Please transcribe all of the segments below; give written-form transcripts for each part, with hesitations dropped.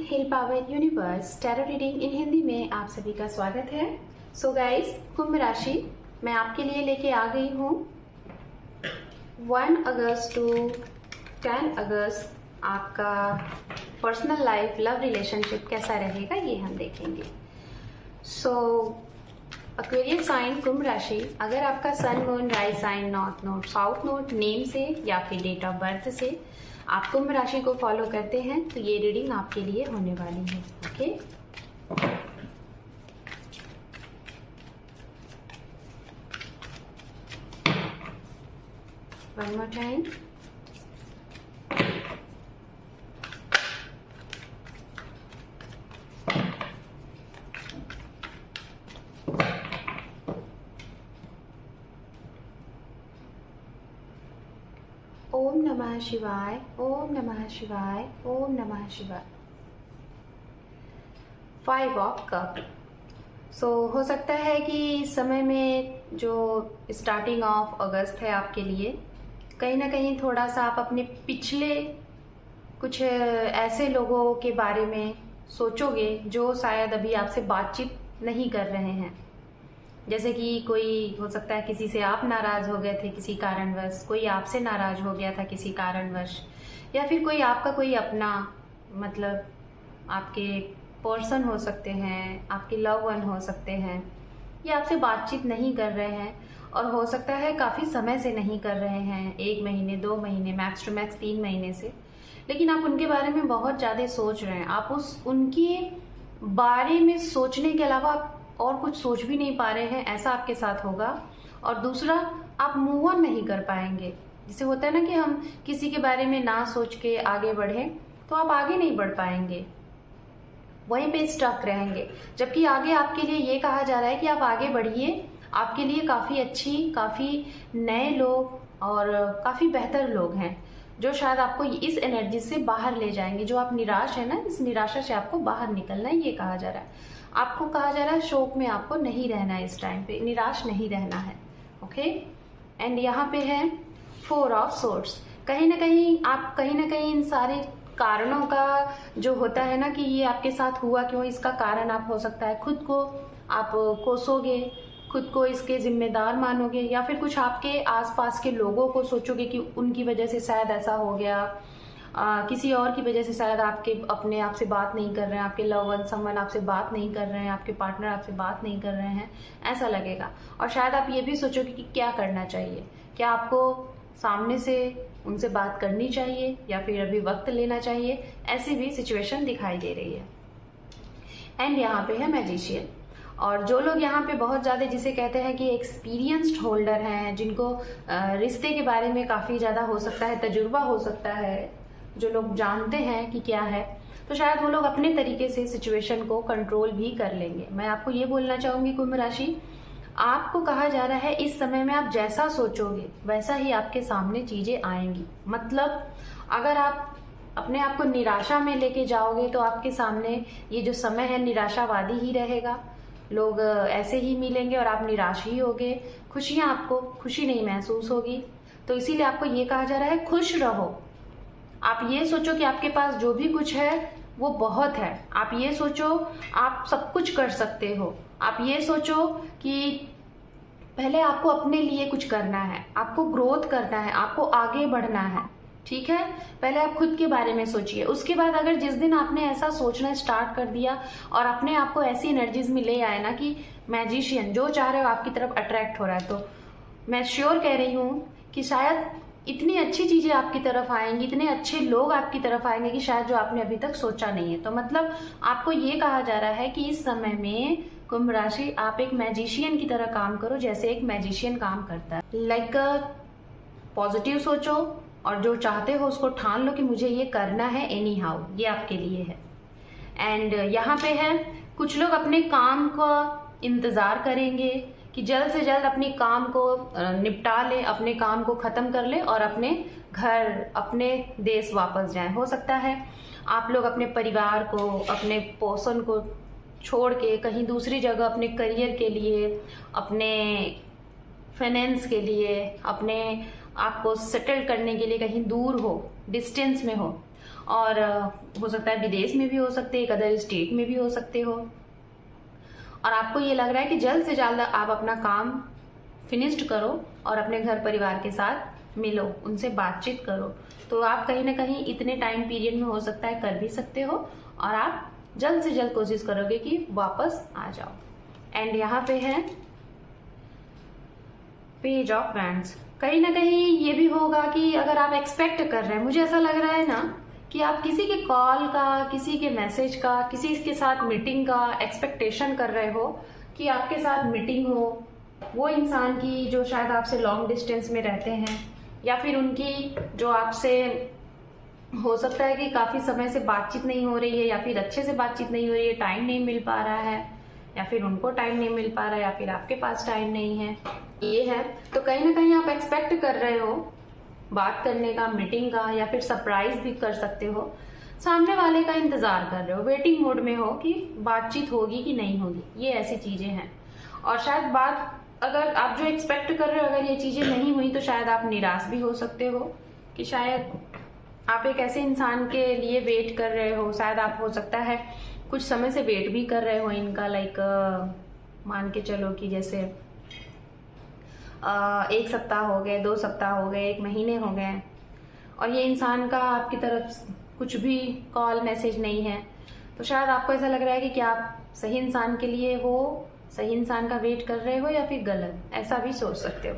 Hill power universe tarot reading in Hindi में आप सभी का स्वागत है। सो गाइस, कुंभ राशि मैं आपके लिए लेके आ गई हूँ 1 अगस्त टू 10 अगस्त आपका पर्सनल लाइफ लव रिलेशनशिप कैसा रहेगा ये हम देखेंगे। सो एक्वेरियस साइन कुंभ राशि, अगर आपका sun moon rise sign north node south node name से या फिर डेट ऑफ बर्थ से आप कुंभ राशि को फॉलो करते हैं तो ये रीडिंग आपके लिए होने वाली है। Okay, one more time. ओम नमः शिवाय, ओम नमः शिवाय, ओम नमः शिवाय। 5 ऑफ कप। सो हो सकता है कि इस समय में जो स्टार्टिंग ऑफ अगस्त है आपके लिए कहीं ना कहीं थोड़ा सा आप अपने पिछले कुछ ऐसे लोगों के बारे में सोचोगे जो शायद अभी आपसे बातचीत नहीं कर रहे हैं। जैसे कि कोई हो सकता है किसी से आप नाराज हो गए थे किसी कारणवश, कोई आपसे नाराज हो गया था किसी कारणवश, या फिर कोई आपका कोई अपना मतलब आपके पर्सन हो सकते हैं, आपके लव वन हो सकते हैं, ये आपसे बातचीत नहीं कर रहे हैं और हो सकता है काफ़ी समय से नहीं कर रहे हैं, 1 महीने 2 महीने मैक्स टू मैक्स 3 महीने से, लेकिन आप उनके बारे में बहुत ज़्यादा सोच रहे हैं। आप उनके बारे में सोचने के अलावा और कुछ सोच भी नहीं पा रहे हैं, ऐसा आपके साथ होगा। और दूसरा, आप मूव ऑन नहीं कर पाएंगे। जैसे होता है ना कि हम किसी के बारे में ना सोच के आगे बढ़ें तो आप आगे नहीं बढ़ पाएंगे, वहीं पे स्टक रहेंगे। जबकि आगे आपके लिए ये कहा जा रहा है कि आप आगे बढ़िए, आपके लिए काफ़ी नए लोग और काफ़ी बेहतर लोग हैं जो शायद आपको इस एनर्जी से बाहर ले जाएंगे। जो आप निराश है ना, इस निराशा से आपको बाहर निकलना है, ये कहा जा रहा है। आपको कहा जा रहा है शोक में आपको नहीं रहना है, इस टाइम पे निराश नहीं रहना है। ओके, एंड यहाँ पे है 4 ऑफ सोर्ड्स। कहीं ना कहीं इन सारे कारणों का जो होता है ना कि ये आपके साथ हुआ क्यों, इसका कारण आप हो सकता है खुद को आप कोसोगे, खुद को इसके जिम्मेदार मानोगे, या फिर कुछ आपके आसपास के लोगों को सोचोगे कि उनकी वजह से शायद ऐसा हो गया, किसी और की वजह से शायद आपके अपने आप से बात नहीं कर रहे हैं, आपके लव वन समवन आपसे बात नहीं कर रहे हैं, आपके पार्टनर आपसे बात नहीं कर रहे हैं, ऐसा लगेगा। और शायद आप ये भी सोचोगे कि क्या करना चाहिए, क्या आपको सामने से उनसे बात करनी चाहिए या फिर अभी वक्त लेना चाहिए, ऐसी भी सिचुएशन दिखाई दे रही है। एंड यहाँ पे है मैजिशियन। और जो लोग यहाँ पे बहुत ज़्यादा जिसे कहते हैं कि एक्सपीरियंस्ड होल्डर हैं, जिनको रिश्ते के बारे में काफ़ी ज़्यादा हो सकता है तजुर्बा हो सकता है, जो लोग जानते हैं कि क्या है, तो शायद वो लोग अपने तरीके से सिचुएशन को कंट्रोल भी कर लेंगे। मैं आपको ये बोलना चाहूँगी कुंभ राशि, आपको कहा जा रहा है इस समय में आप जैसा सोचोगे वैसा ही आपके सामने चीज़ें आएंगी। मतलब अगर आप अपने आप को निराशा में लेके जाओगे तो आपके सामने ये जो समय है निराशावादी ही रहेगा, लोग ऐसे ही मिलेंगे और आप निराश ही होगे, खुशियाँ आपको खुशी नहीं महसूस होगी। तो इसीलिए आपको ये कहा जा रहा है खुश रहो। आप ये सोचो कि आपके पास जो भी कुछ है वो बहुत है। आप ये सोचो आप सब कुछ कर सकते हो। आप ये सोचो कि पहले आपको अपने लिए कुछ करना है, आपको ग्रोथ करना है, आपको आगे बढ़ना है। ठीक है, पहले आप खुद के बारे में सोचिए। उसके बाद अगर जिस दिन आपने ऐसा सोचना स्टार्ट कर दिया और अपने आप को ऐसी एनर्जीज में ले आए ना कि मैजिशियन जो चाह रहे हो आपकी तरफ अट्रैक्ट हो रहा है, तो मैं श्योर कह रही हूँ कि शायद इतनी अच्छी चीजें आपकी तरफ आएंगी, इतने अच्छे लोग आपकी तरफ आएंगे कि शायद जो आपने अभी तक सोचा नहीं है। तो मतलब आपको ये कहा जा रहा है कि इस समय में कुंभ राशि आप एक मैजिशियन की तरह काम करो, जैसे एक मैजिशियन काम करता है। लाइक पॉजिटिव सोचो और जो चाहते हो उसको ठान लो कि मुझे ये करना है एनी हाउ, ये आपके लिए है। एंड यहाँ पे है कुछ लोग अपने काम का इंतजार करेंगे कि जल्द से जल्द अपने काम को निपटा ले, अपने काम को खत्म कर ले और अपने घर अपने देश वापस जाएं। हो सकता है आप लोग अपने परिवार को, अपने पोषण को छोड़ के कहीं दूसरी जगह अपने करियर के लिए, अपने फाइनेंस के लिए, अपने आपको सेटल करने के लिए कहीं दूर हो, डिस्टेंस में हो, और हो सकता है विदेश में भी हो सकते हैं, एक अदर स्टेट में भी हो सकते हो, और आपको ये लग रहा है कि जल्द से जल्द आप अपना काम फिनिश्ड करो और अपने घर परिवार के साथ मिलो, उनसे बातचीत करो। तो आप कहीं ना कहीं इतने टाइम पीरियड में हो सकता है कर भी सकते हो, और आप जल्द से जल्द कोशिश करोगे कि वापस आ जाओ। एंड यहाँ पे है पेज ऑफ वैंड्स। कहीं ना कहीं ये भी होगा कि अगर आप एक्सपेक्ट कर रहे हैं, मुझे ऐसा लग रहा है ना कि आप किसी के कॉल का, किसी के मैसेज का, किसी के साथ मीटिंग का एक्सपेक्टेशन कर रहे हो कि आपके साथ मीटिंग हो, वो इंसान की जो शायद आपसे लॉन्ग डिस्टेंस में रहते हैं, या फिर उनकी जो आपसे हो सकता है कि काफी समय से बातचीत नहीं हो रही है, या फिर अच्छे से बातचीत नहीं हो रही है, टाइम नहीं मिल पा रहा है, या फिर उनको टाइम नहीं मिल पा रहा है, या फिर आपके पास टाइम नहीं है, ये है। तो कहीं ना कहीं आप एक्सपेक्ट कर रहे हो बात करने का, मीटिंग का, या फिर सरप्राइज भी कर सकते हो। सामने वाले का इंतजार कर रहे हो, वेटिंग मोड में हो कि बातचीत होगी कि नहीं होगी, ये ऐसी चीजें हैं। और शायद बात, अगर आप जो एक्सपेक्ट कर रहे हो अगर ये चीजें नहीं हुई तो शायद आप निराश भी हो सकते हो कि शायद आप एक ऐसे इंसान के लिए वेट कर रहे हो, शायद आप हो सकता है कुछ समय से वेट भी कर रहे हो इनका, लाइक मान के चलो कि जैसे 1 सप्ताह हो गए, 2 सप्ताह हो गए, 1 महीने हो गए, और ये इंसान का आपकी तरफ कुछ भी कॉल मैसेज नहीं है। तो शायद आपको ऐसा लग रहा है कि क्या आप सही इंसान के लिए हो, सही इंसान का वेट कर रहे हो, या फिर गलत, ऐसा भी सोच सकते हो।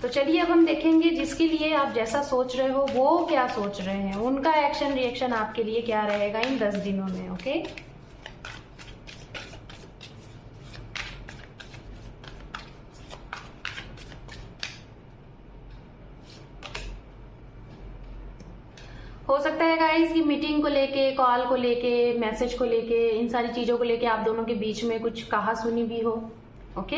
तो चलिए अब हम देखेंगे जिसके लिए आप जैसा सोच रहे हो वो क्या सोच रहे हैं, उनका एक्शन रिएक्शन आपके लिए क्या रहेगा इन 10 दिनों में। ओके, हो सकता है गाइस कि मीटिंग को लेके, कॉल को लेके, मैसेज को लेके, इन सारी चीजों को लेके आप दोनों के बीच में कुछ कहा सुनी भी हो। ओके,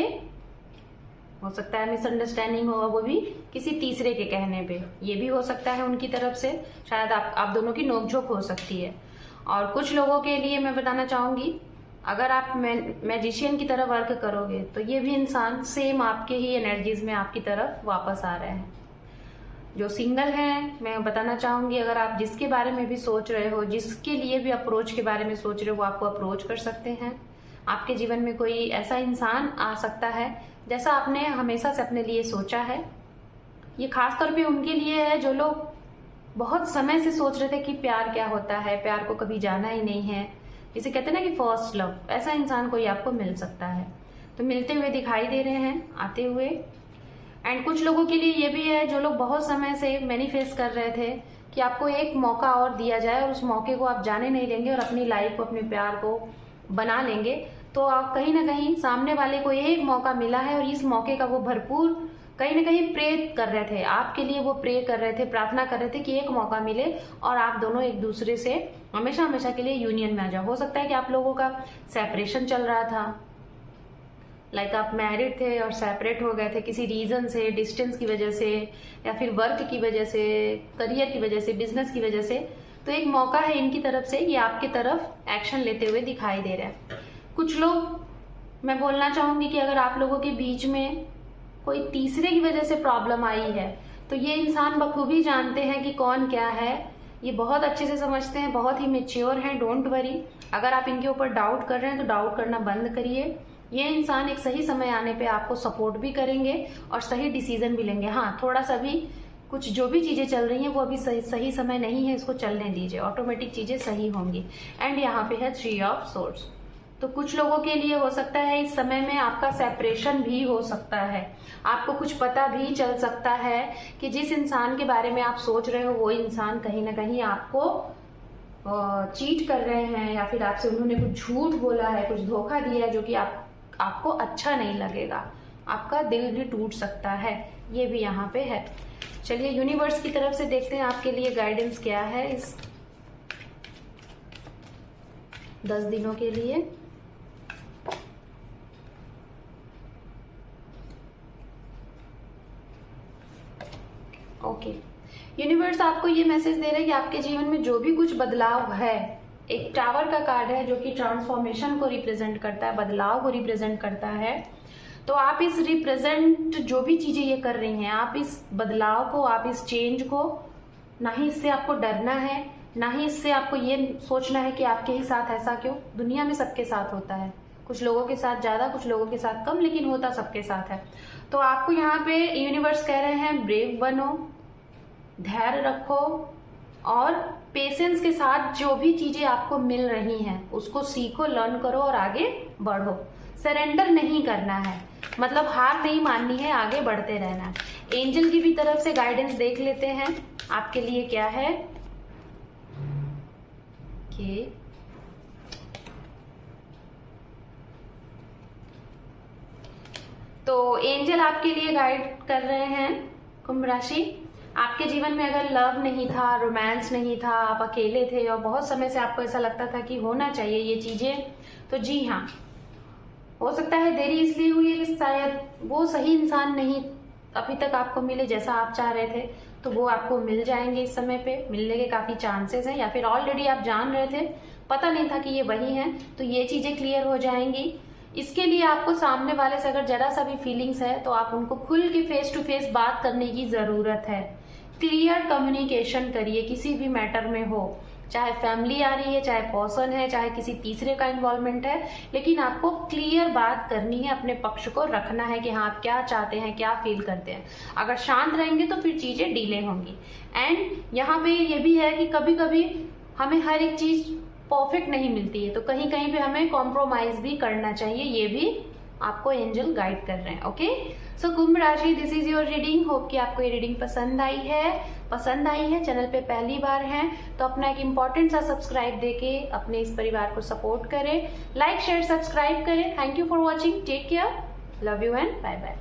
हो सकता है मिसअंडरस्टैंडिंग हो, वो भी किसी तीसरे के कहने पे, ये भी हो सकता है उनकी तरफ से, शायद आप दोनों की नोकझोंक हो सकती है। और कुछ लोगों के लिए मैं बताना चाहूंगी, अगर आप मैजिशियन की तरह वर्क करोगे तो ये भी इंसान सेम आपके ही एनर्जीज में आपकी तरफ वापस आ रहे हैं। जो सिंगल हैं, मैं बताना चाहूंगी, अगर आप जिसके बारे में भी सोच रहे हो, जिसके लिए भी अप्रोच के बारे में सोच रहे हो, वो आपको अप्रोच कर सकते हैं। आपके जीवन में कोई ऐसा इंसान आ सकता है जैसा आपने हमेशा से अपने लिए सोचा है। ये खास तौर पे उनके लिए है जो लोग बहुत समय से सोच रहे थे कि प्यार क्या होता है, प्यार को कभी जाना ही नहीं है, जिसे कहते हैं ना कि फर्स्ट लव, ऐसा इंसान कोई आपको मिल सकता है। तो मिलते हुए दिखाई दे रहे हैं, आते हुए। एंड कुछ लोगों के लिए ये भी है जो लोग बहुत समय से मैनिफेस्ट कर रहे थे कि आपको एक मौका और दिया जाए, और उस मौके को आप जाने नहीं देंगे और अपनी लाइफ को, अपने प्यार को बना लेंगे। तो आप कहीं ना कहीं सामने वाले को एक मौका मिला है, और इस मौके का वो भरपूर कहीं ना कहीं प्रे कर रहे थे आपके लिए, वो प्रे कर रहे थे, प्रार्थना कर रहे थे कि एक मौका मिले और आप दोनों एक दूसरे से हमेशा हमेशा के लिए यूनियन में आ जाओ। हो सकता है कि आप लोगों का सेपरेशन चल रहा था, लाइक आप मैरिड थे और सेपरेट हो गए थे किसी रीजन से, डिस्टेंस की वजह से, या फिर वर्क की वजह से, करियर की वजह से, बिजनेस की वजह से। तो एक मौका है इनकी तरफ से, ये आपकी तरफ एक्शन लेते हुए दिखाई दे रहे हैं। कुछ लोग, मैं बोलना चाहूंगी कि अगर आप लोगों के बीच में कोई तीसरे की वजह से प्रॉब्लम आई है, तो ये इंसान बखूबी जानते हैं कि कौन क्या है, ये बहुत अच्छे से समझते हैं, बहुत ही मेच्योर हैं। डोंट वरी, अगर आप इनके ऊपर डाउट कर रहे हैं तो डाउट करना बंद करिए। ये इंसान एक सही समय आने पे आपको सपोर्ट भी करेंगे और सही डिसीजन भी लेंगे। हाँ, थोड़ा सा भी कुछ जो भी चीजें चल रही हैं वो अभी सही समय नहीं है, इसको चलने दीजिए, ऑटोमेटिक चीजें सही होंगी। एंड यहाँ पे है 3 ऑफ सोर्ड्स। तो कुछ लोगों के लिए हो सकता है इस समय में आपका सेपरेशन भी हो सकता है, आपको कुछ पता भी चल सकता है कि जिस इंसान के बारे में आप सोच रहे हो वो इंसान कहीं ना कहीं आपको चीट कर रहे हैं, या फिर आपसे उन्होंने कुछ झूठ बोला है, कुछ धोखा दिया है, जो कि आपको अच्छा नहीं लगेगा, आपका दिल भी टूट सकता है, ये भी यहाँ पे है। चलिए यूनिवर्स की तरफ से देखते हैं आपके लिए गाइडेंस क्या है इस 10 दिनों के लिए। ओके, यूनिवर्स आपको ये मैसेज दे रहा है कि आपके जीवन में जो भी कुछ बदलाव है, एक टावर का कार्ड है जो कि ट्रांसफॉर्मेशन को रिप्रेजेंट करता है, बदलाव को रिप्रेजेंट करता है। तो आप इस रिप्रेजेंट जो भी चीजें ये कर रही हैं, आप इस बदलाव को, आप इस चेंज को, ना ही इससे आपको डरना है, ना ही इससे आपको ये सोचना है कि आपके ही साथ ऐसा क्यों। दुनिया में सबके साथ होता है, कुछ लोगों के साथ ज्यादा, कुछ लोगों के साथ कम, लेकिन होता सबके साथ है। तो आपको यहाँ पे यूनिवर्स कह रहे हैं ब्रेव बनो, धैर्य रखो और पेशेंस के साथ जो भी चीजें आपको मिल रही हैं उसको सीखो, लर्न करो और आगे बढ़ो। सरेंडर नहीं करना है, मतलब हार नहीं माननी है, आगे बढ़ते रहना है। एंजल की भी तरफ से गाइडेंस देख लेते हैं आपके लिए क्या है कि तो एंजल आपके लिए गाइड कर रहे हैं कुंभ राशि, आपके जीवन में अगर लव नहीं था, रोमांस नहीं था, आप अकेले थे और बहुत समय से आपको ऐसा लगता था कि होना चाहिए ये चीजें, तो जी हाँ, हो सकता है देरी इसलिए हुई है कि शायद वो सही इंसान नहीं अभी तक आपको मिले जैसा आप चाह रहे थे। तो वो आपको मिल जाएंगे, इस समय पे मिलने के काफी चांसेस हैं, या फिर ऑलरेडी आप जान रहे थे, पता नहीं था कि ये वही हैं, तो ये चीजें क्लियर हो जाएंगी। इसके लिए आपको सामने वाले से अगर जरा सा भी फीलिंग्स है तो आप उनको खुल के फेस टू फेस बात करने की जरूरत है। क्लियर कम्युनिकेशन करिए, किसी भी मैटर में हो, चाहे फैमिली आ रही है, चाहे पर्सन है, चाहे किसी तीसरे का इन्वॉल्वमेंट है, लेकिन आपको क्लियर बात करनी है, अपने पक्ष को रखना है कि हाँ आप क्या चाहते हैं, क्या फील करते हैं। अगर शांत रहेंगे तो फिर चीजें डिले होंगी। एंड यहाँ पे ये भी है कि कभी कभी हमें हर एक चीज परफेक्ट नहीं मिलती है, तो कहीं कहीं पे हमें कॉम्प्रोमाइज भी करना चाहिए, ये भी आपको एंजल गाइड कर रहे हैं। ओके, सो कुंभ राशि, this is your reading. Hope कि आपको ये रीडिंग पसंद आई है। चैनल पे पहली बार हैं तो अपना एक इम्पोर्टेंट सा सब्सक्राइब देके अपने इस परिवार को सपोर्ट करें, लाइक शेयर सब्सक्राइब करें। Thank you for watching, take care, love you and bye bye.